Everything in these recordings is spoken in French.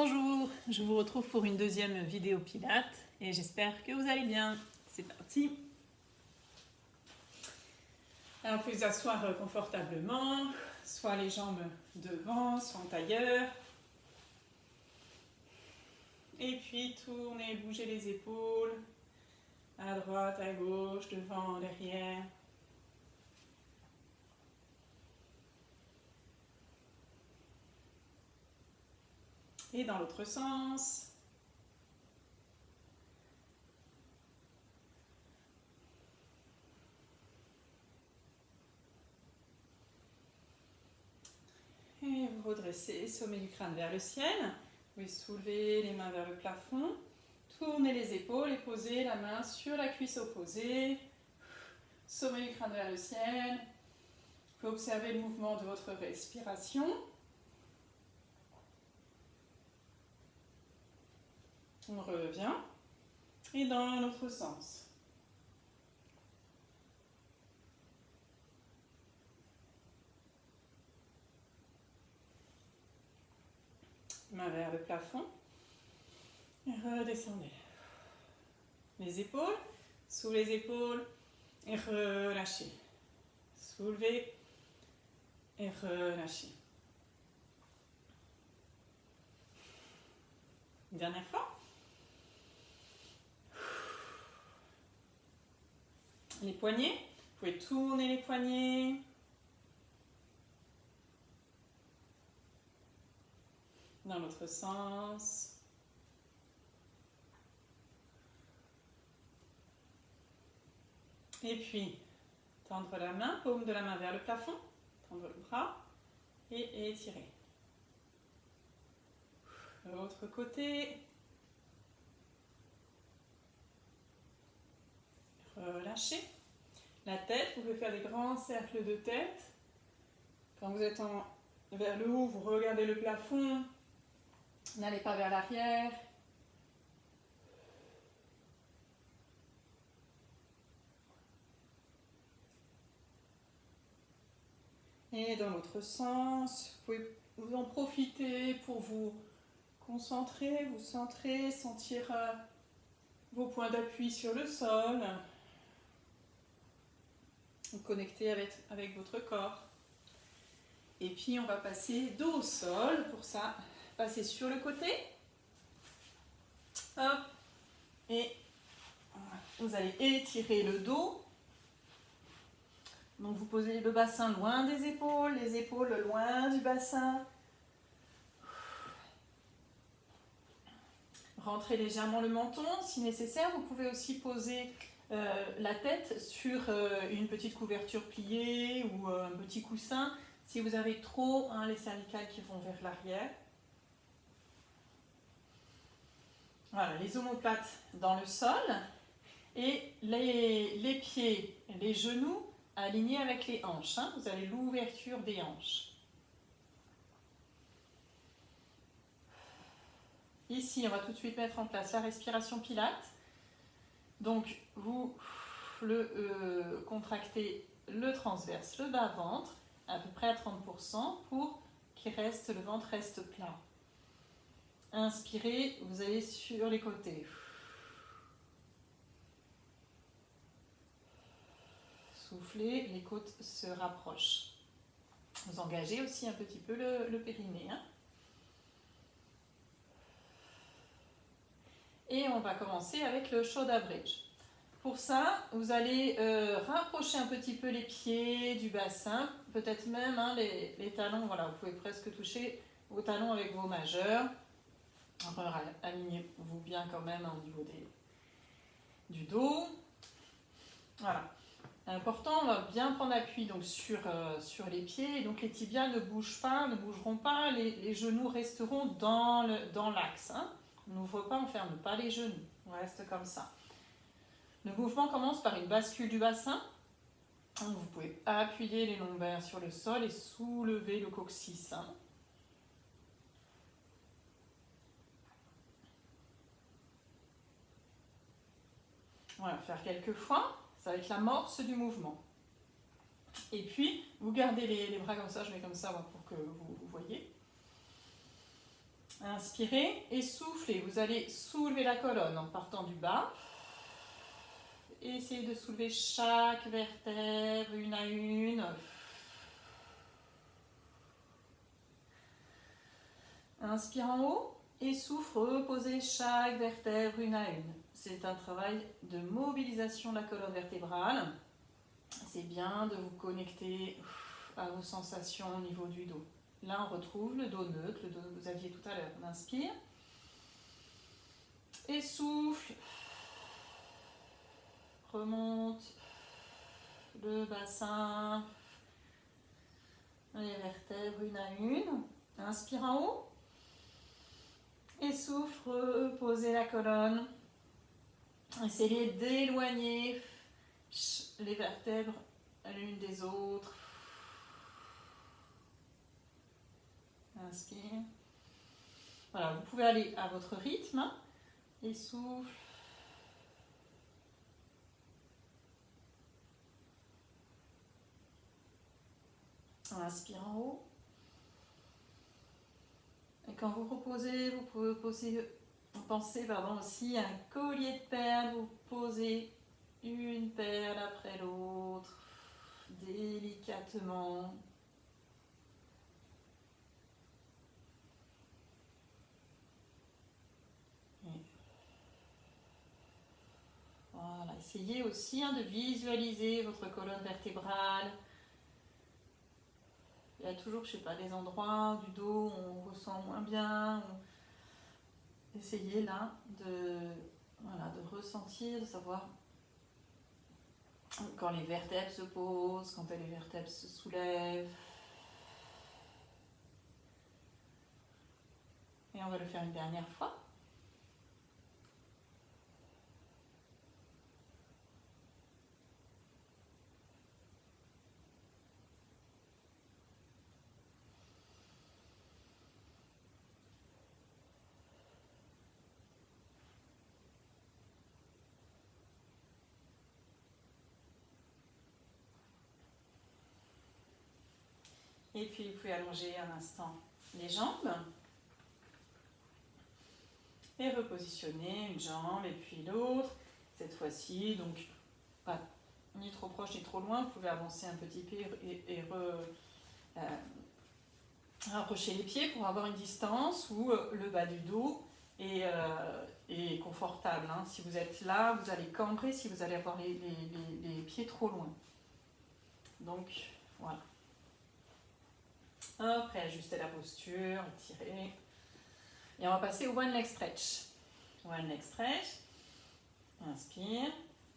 Bonjour, je vous retrouve pour une deuxième vidéo Pilates et j'espère que vous allez bien. C'est parti. Alors, vous pouvez vous asseoir confortablement, soit les jambes devant, soit en tailleur. Et puis tournez, bougez les épaules, à droite, à gauche, devant, derrière. Et dans l'autre sens. Et vous redressez, sommet du crâne vers le ciel. Vous pouvez soulever les mains vers le plafond. Tournez les épaules et posez la main sur la cuisse opposée. Sommet du crâne vers le ciel. Vous pouvez observer le mouvement de votre respiration. On revient. Et dans l'autre sens. Main vers le plafond. Et redescendez. Les épaules. Sous les épaules. Et relâchez. Soulevez. Et relâchez. Une dernière fois. Les poignets. Vous pouvez tourner les poignets. Dans l'autre sens. Et puis, tendre la main, paume de la main vers le plafond. Tendre le bras et étirer. L'autre côté. Relâchez. La tête, vous pouvez faire des grands cercles de tête. Quand vous êtes vers le haut, vous regardez le plafond. N'allez pas vers l'arrière. Et dans l'autre sens, vous pouvez vous en profiter pour vous concentrer, vous centrer, sentir vos points d'appui sur le sol. Vous connecter avec votre corps. Et puis on va passer dos au sol. Pour ça, passer sur le côté. Hop. Et vous allez étirer le dos. Donc vous posez le bassin loin des épaules, les épaules loin du bassin. Rentrez légèrement le menton. Si nécessaire, vous pouvez aussi poser la tête sur une petite couverture pliée ou un petit coussin. Si vous avez trop les cervicales qui vont vers l'arrière. Voilà, les omoplates dans le sol. Et les pieds, les genoux alignés avec les hanches. Vous avez l'ouverture des hanches. Ici, on va tout de suite mettre en place la respiration Pilates. Donc, vous contractez le transverse, le bas-ventre, à peu près à 30% pour que le ventre reste plat. Inspirez, vous allez sur les côtés. Soufflez, les côtes se rapprochent. Vous engagez aussi un petit peu le périnée. Et on va commencer avec le shoulder bridge. Pour ça, vous allez rapprocher un petit peu les pieds du bassin, peut-être même les talons, voilà, vous pouvez presque toucher vos talons avec vos majeurs. Alignez-vous bien quand même au niveau du dos. Voilà. Important, on va bien prendre appui donc, sur les pieds. Donc les tibias ne bougeront pas, les genoux resteront dans l'axe. On n'ouvre pas, on ne ferme pas les genoux. On reste comme ça. Le mouvement commence par une bascule du bassin. Donc vous pouvez appuyer les lombaires sur le sol et soulever le coccyx. Voilà, faire quelques fois. Ça va être l'amorce du mouvement. Et puis, vous gardez les bras comme ça, je mets comme ça pour que vous voyez. Inspirez et soufflez. Vous allez soulever la colonne en partant du bas. Essayez de soulever chaque vertèbre une à une. Inspire en haut et souffle, reposez chaque vertèbre une à une. C'est un travail de mobilisation de la colonne vertébrale. C'est bien de vous connecter à vos sensations au niveau du dos. Là, on retrouve le dos neutre, le dos que vous aviez tout à l'heure. On inspire et souffle. Remonte le bassin, les vertèbres une à une. Inspire en haut et souffle, reposez la colonne. Essayez d'éloigner les vertèbres l'une des autres. Inspire. Voilà, vous pouvez aller à votre rythme et souffle. Inspire en haut. Et quand vous reposez, vous pouvez penser aussi à un collier de perles. Vous posez une perle après l'autre, délicatement. Voilà, essayez aussi de visualiser votre colonne vertébrale. Il y a toujours, je sais pas, des endroits du dos où on ressent moins bien. Essayez là de ressentir, de savoir quand les vertèbres se posent, quand les vertèbres se soulèvent. Et on va le faire une dernière fois. Et puis vous pouvez allonger un instant les jambes. Et repositionner une jambe et puis l'autre. Cette fois-ci, donc pas ni trop proche ni trop loin. Vous pouvez avancer un petit peu et rapprocher les pieds pour avoir une distance où le bas du dos est confortable. Si vous êtes là, vous allez cambrer si vous allez avoir les pieds trop loin. Donc voilà. Après, ajuster la posture, étirer. Et on va passer au one leg stretch. One leg stretch. Inspire.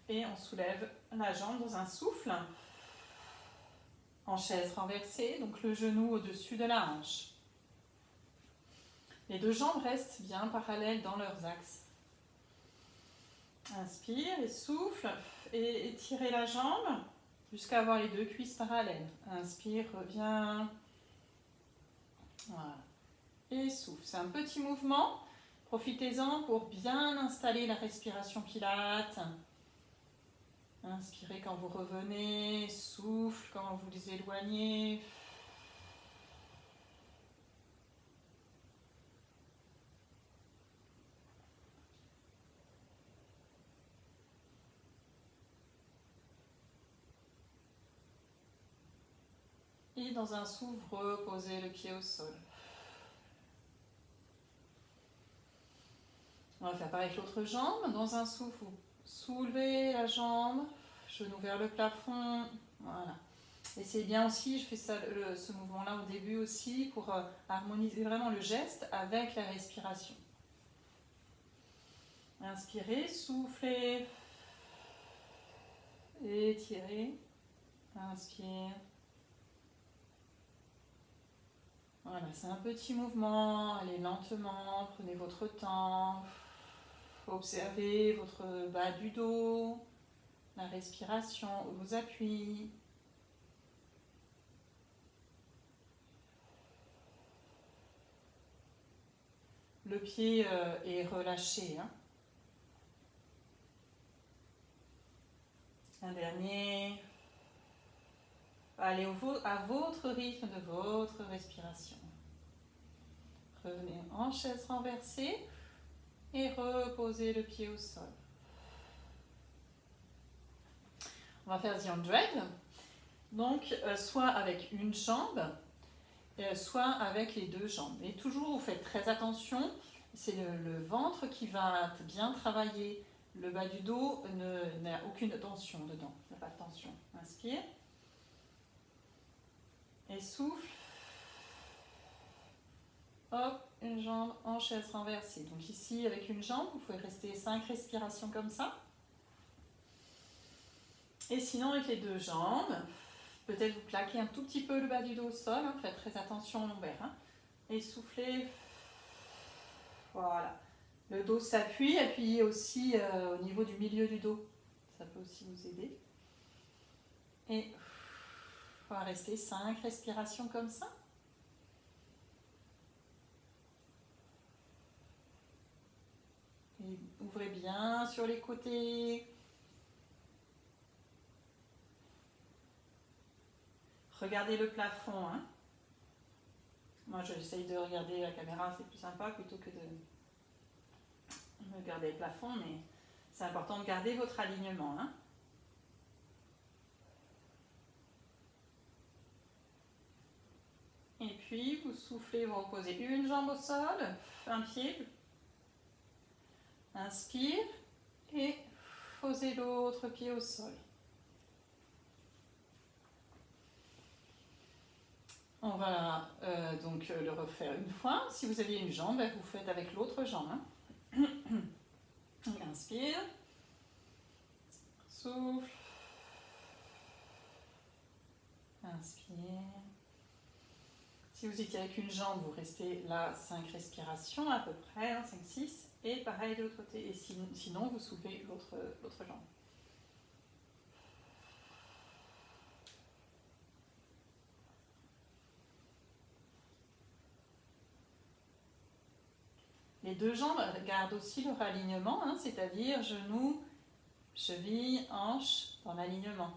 Et on soulève la jambe dans un souffle. En chaise renversée, donc le genou au-dessus de la hanche. Les deux jambes restent bien parallèles dans leurs axes. Inspire et souffle. Et étirez la jambe jusqu'à avoir les deux cuisses parallèles. Inspire, reviens. Voilà. Et souffle. C'est un petit mouvement. Profitez-en pour bien installer la respiration pilate. Inspirez quand vous revenez. Souffle quand vous les éloignez. Et dans un souffle, reposez le pied au sol. On va faire pareil avec l'autre jambe. Dans un souffle, vous soulevez la jambe, genou vers le plafond. Voilà. Et c'est bien aussi, je fais ce mouvement-là au début aussi pour harmoniser vraiment le geste avec la respiration. Inspirez, soufflez, étirez, inspire. Voilà, c'est un petit mouvement, allez lentement, prenez votre temps. Observez votre bas du dos, la respiration, vos appuis. Le pied est relâché. Un dernier. Allez à votre rythme de votre respiration. Revenez en chaise renversée et reposez le pied au sol. On va faire The 100. Donc, soit avec une jambe, soit avec les deux jambes. Et toujours, vous faites très attention, c'est le ventre qui va être bien travaillé. Le bas du dos n'a aucune tension dedans, il n'y a pas de tension. Inspire. Et souffle. Hop, une jambe en chaise renversée. Donc ici, avec une jambe, vous pouvez rester 5 respirations comme ça. Et sinon, avec les deux jambes, peut-être vous plaquez un tout petit peu le bas du dos au sol. Hein, faites très attention au lombaire. Hein, et soufflez. Voilà. Le dos s'appuie, appuyez aussi au niveau du milieu du dos. Ça peut aussi vous aider. Et on va rester 5 respirations comme ça. Et ouvrez bien sur les côtés. Regardez le plafond. Hein. Moi, j'essaye de regarder la caméra, c'est plus sympa plutôt que de regarder le plafond, mais c'est important de garder votre alignement. Hein. Et puis, vous soufflez, vous reposez une jambe au sol, un pied. Inspire et posez l'autre pied au sol. On va donc le refaire une fois. Si vous aviez une jambe, vous faites avec l'autre jambe. Hein. Inspire. Souffle. Inspire. Si vous étiez avec une jambe, vous restez là 5 respirations à peu près, hein, 5-6. Et pareil de l'autre côté. Et sinon, vous soulevez l'autre jambe. Les deux jambes gardent aussi leur alignement, hein, c'est-à-dire genoux, cheville, hanche dans l'alignement.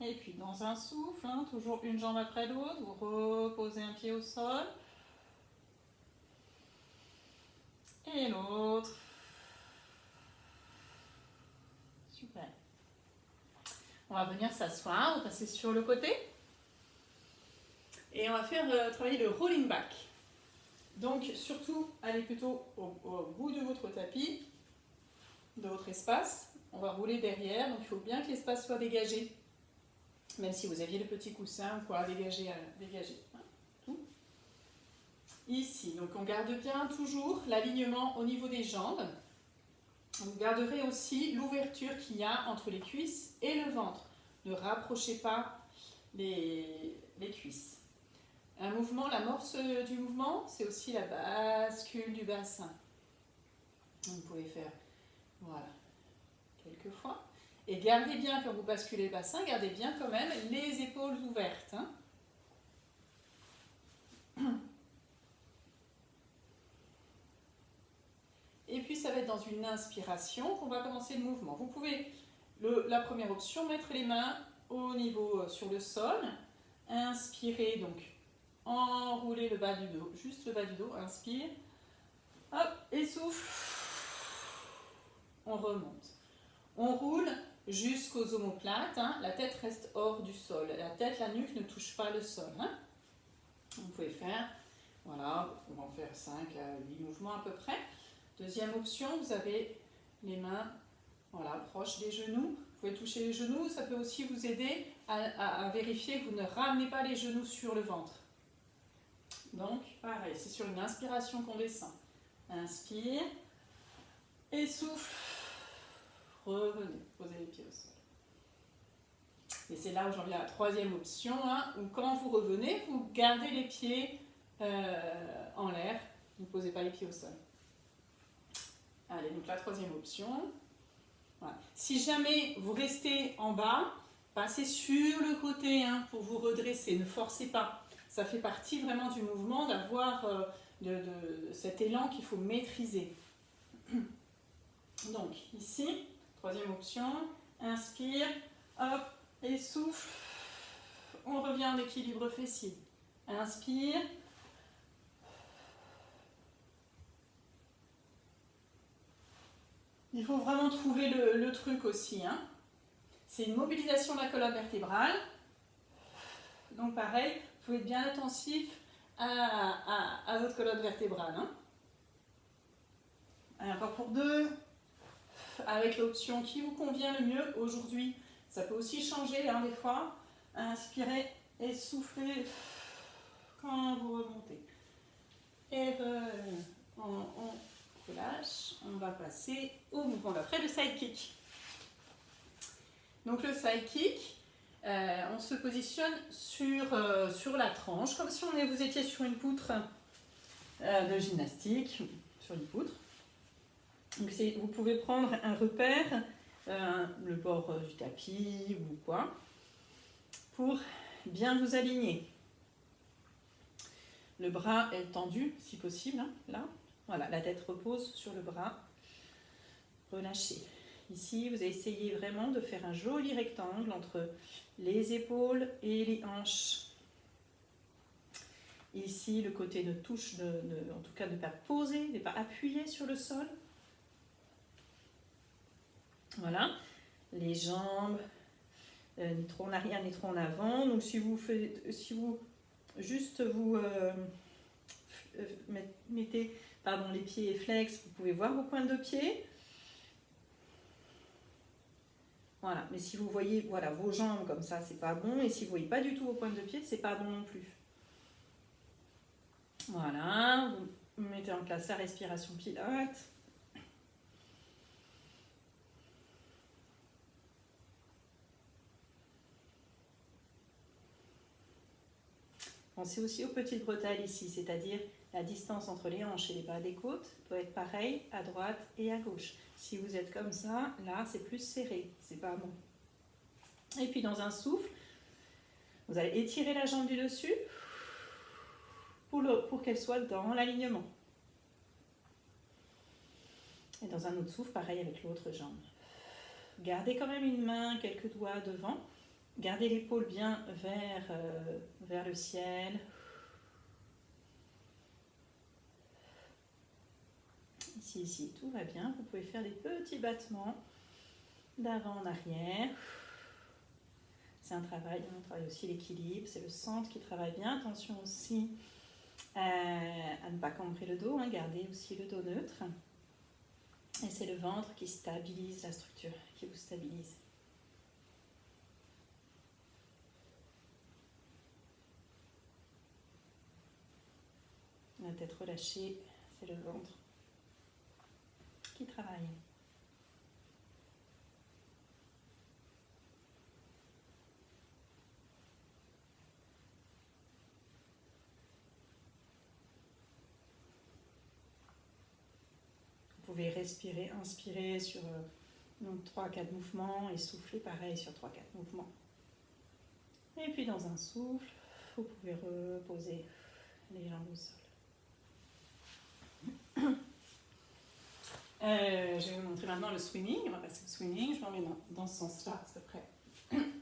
Et puis dans un souffle, hein, toujours une jambe après l'autre, vous reposez un pied au sol. Et l'autre. Super. On va venir s'asseoir, on va passer sur le côté. Et on va faire travailler le rolling back. Donc surtout, allez plutôt au bout de votre tapis, de votre espace. On va rouler derrière, donc il faut bien que l'espace soit dégagé. Même si vous aviez le petit coussin, quoi, dégager. Hein, tout. Ici, donc on garde bien toujours l'alignement au niveau des jambes. Vous garderez aussi l'ouverture qu'il y a entre les cuisses et le ventre. Ne rapprochez pas les cuisses. Un mouvement, l'amorce du mouvement, c'est aussi la bascule du bassin. Vous pouvez faire, voilà, quelques fois. Et gardez bien, quand vous basculez le bassin, gardez bien quand même les épaules ouvertes. Hein. Et puis ça va être dans une inspiration qu'on va commencer le mouvement. Vous pouvez, la première option, mettre les mains au niveau sur le sol. Inspirez, donc enroulez le bas du dos, juste le bas du dos, inspire. Hop, et souffle. On remonte. On roule jusqu'aux omoplates, hein. La tête reste hors du sol. La tête, la nuque ne touche pas le sol. Hein. Vous pouvez faire, voilà, on va en faire 5 à 8 mouvements à peu près. Deuxième option, vous avez les mains, voilà, proches des genoux. Vous pouvez toucher les genoux, ça peut aussi vous aider à vérifier que vous ne ramenez pas les genoux sur le ventre. Donc, pareil, c'est sur une inspiration qu'on descend. Inspire, et souffle. Revenez, posez les pieds au sol. Et c'est là où j'en viens à la troisième option, hein, où quand vous revenez, vous gardez les pieds en l'air, vous ne posez pas les pieds au sol. Allez, donc la troisième option. Voilà. Si jamais vous restez en bas, passez sur le côté, hein, pour vous redresser, ne forcez pas. Ça fait partie vraiment du mouvement d'avoir cet élan qu'il faut maîtriser. Donc ici, troisième option, inspire, hop, et souffle. On revient en équilibre fessier. Inspire. Il faut vraiment trouver le truc aussi, hein. C'est une mobilisation de la colonne vertébrale. Donc pareil, vous pouvez être bien attentif à votre colonne vertébrale. Hein. Encore pour deux, avec l'option qui vous convient le mieux aujourd'hui. Ça peut aussi changer hein, des fois. Inspirez et soufflez quand vous remontez. Et on relâche. On va passer au mouvement d'après, le side kick. Donc le side kick, on se positionne sur la tranche, comme si vous étiez sur une poutre de gymnastique, sur une poutre. Donc vous pouvez prendre un repère, le bord du tapis ou quoi, pour bien vous aligner. Le bras est tendu, si possible, hein, là. Voilà, la tête repose sur le bras. Relâchez. Ici, vous essayez vraiment de faire un joli rectangle entre les épaules et les hanches. Ici, le côté ne touche, en tout cas, ne pas poser, ne pas appuyer sur le sol. Voilà. Les jambes, ni trop en arrière, ni trop en avant. Donc, si vous mettez les pieds flex, vous pouvez voir vos pointes de pied. Voilà, mais si vous voyez vos jambes comme ça, c'est pas bon. Et si vous voyez pas du tout vos pointes de pied, c'est pas bon non plus. Voilà, vous mettez en place la respiration pilote. Pensez aussi aux petites bretelles ici, c'est-à-dire la distance entre les hanches et les bas des côtes doit être pareil à droite et à gauche. Si vous êtes comme ça, là c'est plus serré, c'est pas bon. Et puis dans un souffle, vous allez étirer la jambe du dessus pour qu'elle soit dans l'alignement. Et dans un autre souffle, pareil avec l'autre jambe. Gardez quand même une main, quelques doigts devant. Gardez l'épaule bien vers le ciel. Ici, tout va bien. Vous pouvez faire des petits battements d'avant en arrière. C'est un travail, on travaille aussi l'équilibre. C'est le centre qui travaille bien. Attention aussi à ne pas cambrer le dos. Hein. Gardez aussi le dos neutre. Et c'est le ventre qui stabilise la structure, qui vous stabilise. La tête relâchée, c'est le ventre qui travaille. Vous pouvez respirer, inspirer sur 3-4 mouvements et souffler pareil sur 3-4 mouvements. Et puis dans un souffle, vous pouvez reposer les jambes au sol. Je vais vous montrer maintenant le swimming. On va passer au swimming. Je m'en mets dans ce sens-là, parce qu'après,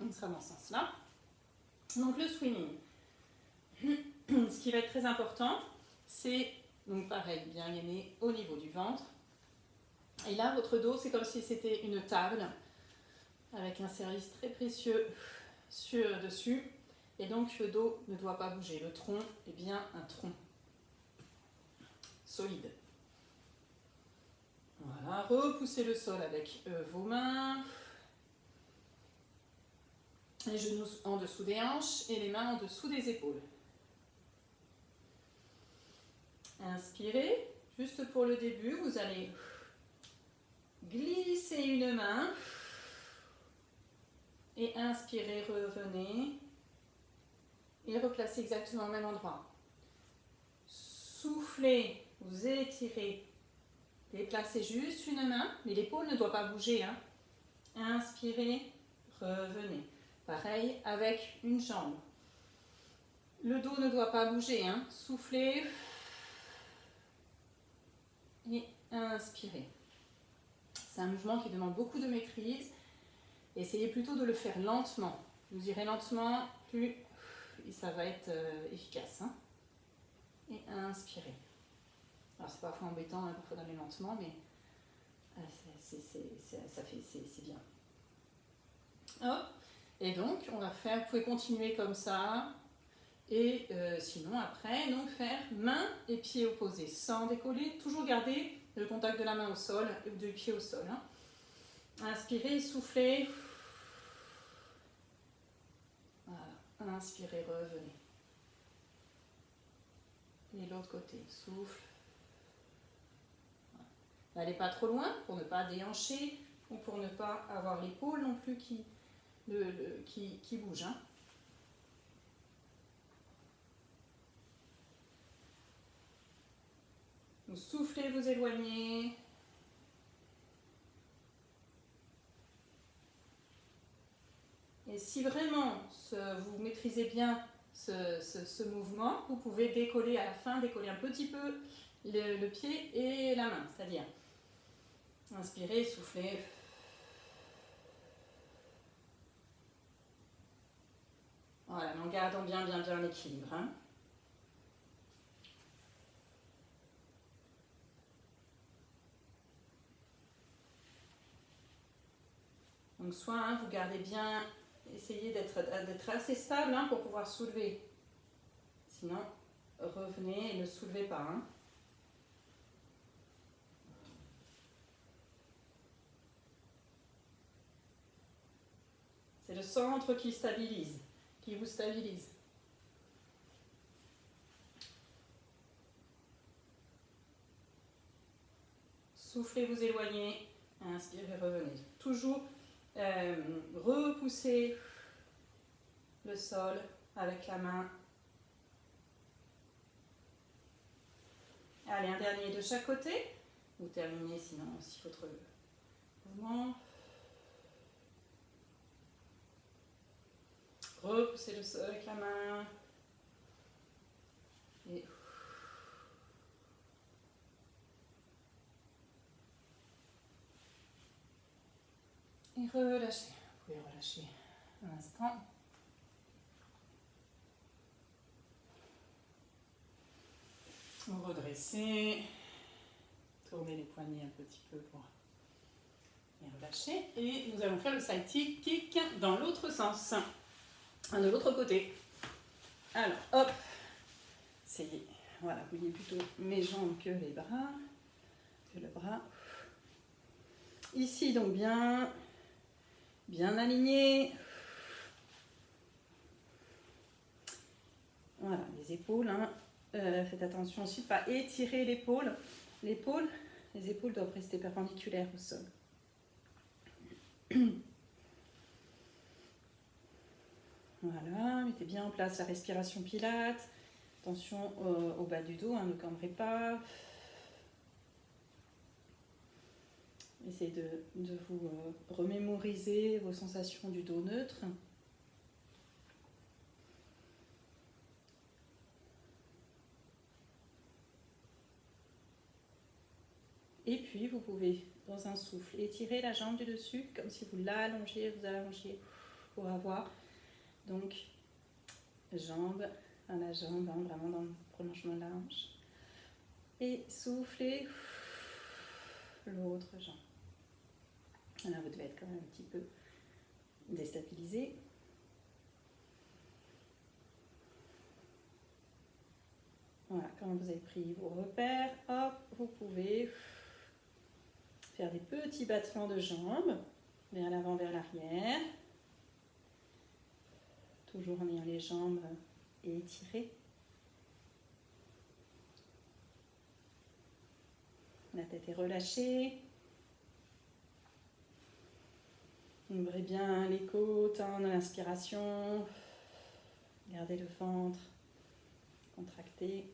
on sera dans ce sens-là. Donc le swimming. Ce qui va être très important, c'est, donc pareil, bien gainer au niveau du ventre. Et là, votre dos, c'est comme si c'était une table avec un service très précieux dessus. Et donc, le dos ne doit pas bouger. Le tronc est bien un tronc solide. Voilà, repoussez le sol avec vos mains. Les genoux en dessous des hanches et les mains en dessous des épaules. Inspirez. Juste pour le début, vous allez glisser une main. Et inspirez, revenez. Et replacez exactement au même endroit. Soufflez, vous étirez. Déplacez juste une main, mais l'épaule ne doit pas bouger. Hein. Inspirez, revenez. Pareil avec une jambe. Le dos ne doit pas bouger, hein. Soufflez et inspirez. C'est un mouvement qui demande beaucoup de maîtrise. Essayez plutôt de le faire lentement. Vous irez lentement, plus et ça va être efficace. Hein. Et inspirez. Alors c'est parfois embêtant, hein, parfois d'aller lentement, mais c'est bien. Hop. Et donc on va faire, vous pouvez continuer comme ça. Et sinon après, donc faire main et pied opposés sans décoller. Toujours garder le contact de la main au sol ou du pied au sol. Hein. Inspirez, soufflez. Voilà. Inspirez, revenez. Et l'autre côté, souffle. Voilà. N'allez pas trop loin pour ne pas déhancher ou pour ne pas avoir l'épaule non plus qui bouge. Hein. Vous soufflez, vous éloignez. Et si vraiment vous maîtrisez bien ce mouvement, vous pouvez décoller à la fin, décoller un petit peu le pied et la main. C'est-à-dire, inspirez, soufflez. Voilà, mais en gardant bien l'équilibre. Hein. Donc soit hein, vous gardez bien, essayez d'être assez stable hein, pour pouvoir soulever. Sinon, revenez et ne soulevez pas. Hein. C'est le centre qui stabilise, qui vous stabilise. Soufflez, vous éloignez. Inspirez, revenez. Toujours repoussez le sol avec la main. Allez, un dernier de chaque côté. Vous terminez sinon aussi votre mouvement. Repoussez le sol avec la main. Et relâchez. Vous pouvez relâcher un instant. Vous redressez. Tournez les poignets un petit peu pour les relâcher. Et nous allons faire le side kick dans l'autre sens. De l'autre côté. Alors, hop. Essayez. Voilà, vous voyez plutôt mes jambes que les bras. Que le bras. Ici, donc bien aligné. Voilà, les épaules. Hein. Faites attention aussi de ne pas étirer l'épaule. Les épaules doivent rester perpendiculaires au sol. Voilà, mettez bien en place la respiration Pilates. Attention au bas du dos, hein, ne cambrez pas. Essayez de vous remémoriser vos sensations du dos neutre. Et puis, vous pouvez, dans un souffle, étirer la jambe du dessus, comme si vous l'allongiez, pour avoir, donc, jambe à la jambe, hein, vraiment dans le prolongement de la hanche. Et soufflez l'autre jambe. Là, vous devez être quand même un petit peu déstabilisé. Voilà, quand vous avez pris vos repères, hop, vous pouvez faire des petits battements de jambes, vers l'avant, vers l'arrière. Toujours en ayant les jambes étirées. La tête est relâchée. Ouvrez bien les côtes en inspiration. Gardez le ventre contracté.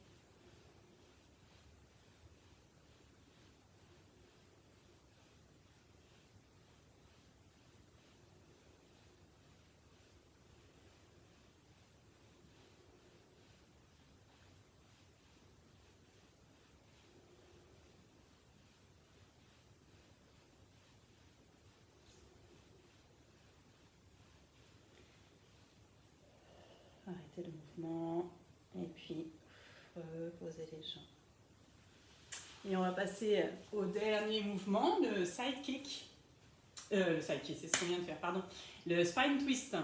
arrêtez le mouvement. Et puis, reposez les jambes. Et on va passer au dernier mouvement, le side kick. Le side kick, c'est ce qu'on vient de faire, pardon. Le spine twist.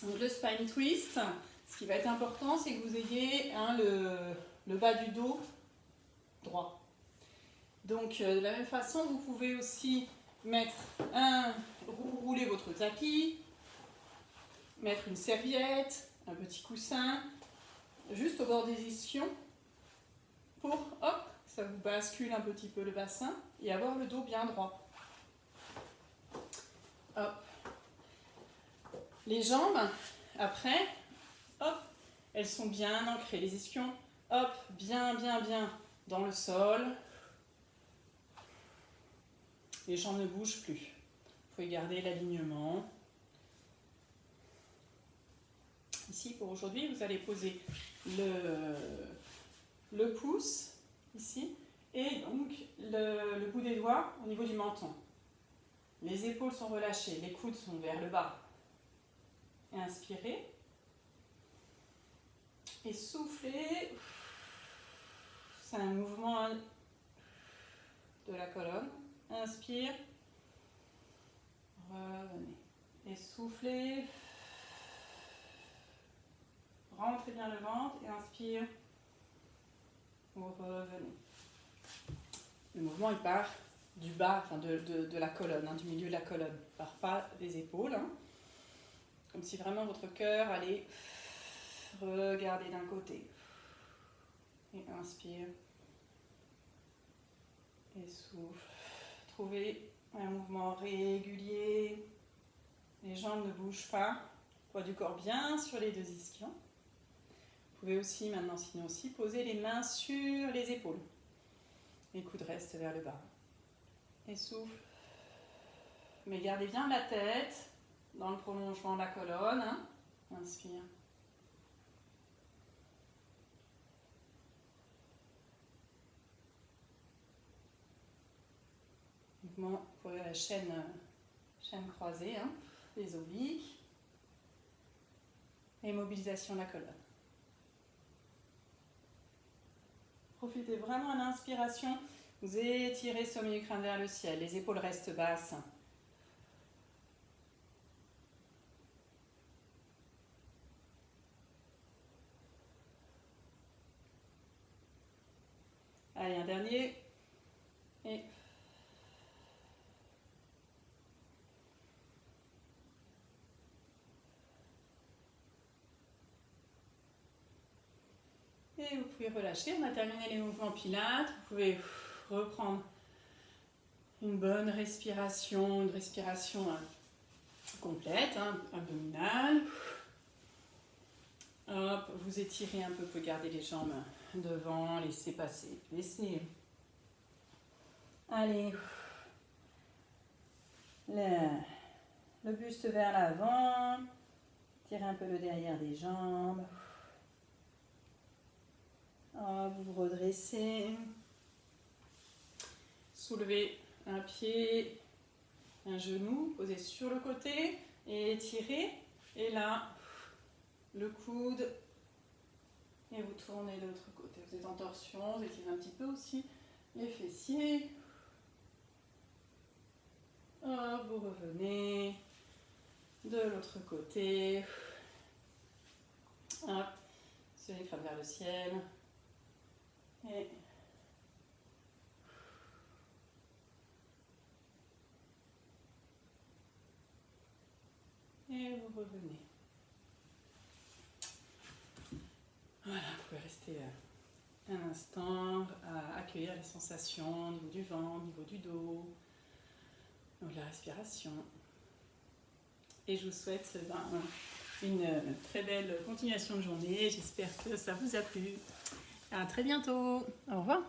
Donc le spine twist, ce qui va être important, c'est que vous ayez le bas du dos droit. Donc de la même façon, vous pouvez aussi rouler votre tapis, mettre une serviette, un petit coussin, juste au bord des ischions, pour, hop, ça vous bascule un petit peu le bassin et avoir le dos bien droit. Hop. Les jambes, après, hop, elles sont bien ancrées. Les ischions, hop, bien dans le sol. Les jambes ne bougent plus. Vous pouvez garder l'alignement. Ici, pour aujourd'hui, vous allez poser le pouce, ici, et donc le bout des doigts au niveau du menton. Les épaules sont relâchées, les coudes sont vers le bas. Et inspirez. Et soufflez. C'est un mouvement de la colonne. Inspire. Revenez. Et soufflez. Rentrez bien le ventre et inspire. Vous revenez. Le mouvement il part du bas, enfin de la colonne, du milieu de la colonne. Il ne part pas des épaules. Comme si vraiment votre cœur allait regarder d'un côté. Et inspire. Et souffle. Trouvez un mouvement régulier. Les jambes ne bougent pas. Poids du corps bien sur les deux ischions. Vous pouvez aussi, maintenant, sinon aussi, poser les mains sur les épaules. Les coudes restent vers le bas. Et souffle. Mais gardez bien la tête dans le prolongement de la colonne. Inspire. Mouvement pour la chaîne croisée, les obliques. Et mobilisation de la colonne. Profitez vraiment à l'inspiration. Vous étirez sommet du crâne vers le ciel. Les épaules restent basses. Allez, un dernier. Et vous pouvez relâcher. On a terminé les mouvements pilates. Vous pouvez reprendre une bonne respiration, une respiration complète, abdominale. Hop, vous étirez un peu, vous pouvez garder les jambes devant, laissez passer, laissez. Allez, le buste vers l'avant, tirez un peu le derrière des jambes. Hop, vous vous redressez, soulevez un pied, un genou, posez sur le côté et étirez. Et là, le coude et vous tournez de l'autre côté. Vous êtes en torsion, vous étirez un petit peu aussi les fessiers. Hop, vous revenez de l'autre côté. Hop, sur les crânes vers le ciel. Et vous revenez. Voilà, vous pouvez rester un instant à accueillir les sensations au niveau du ventre, au niveau du dos, au niveau de la respiration. Et je vous souhaite une très belle continuation de journée. J'espère que ça vous a plu. À très bientôt. Au revoir.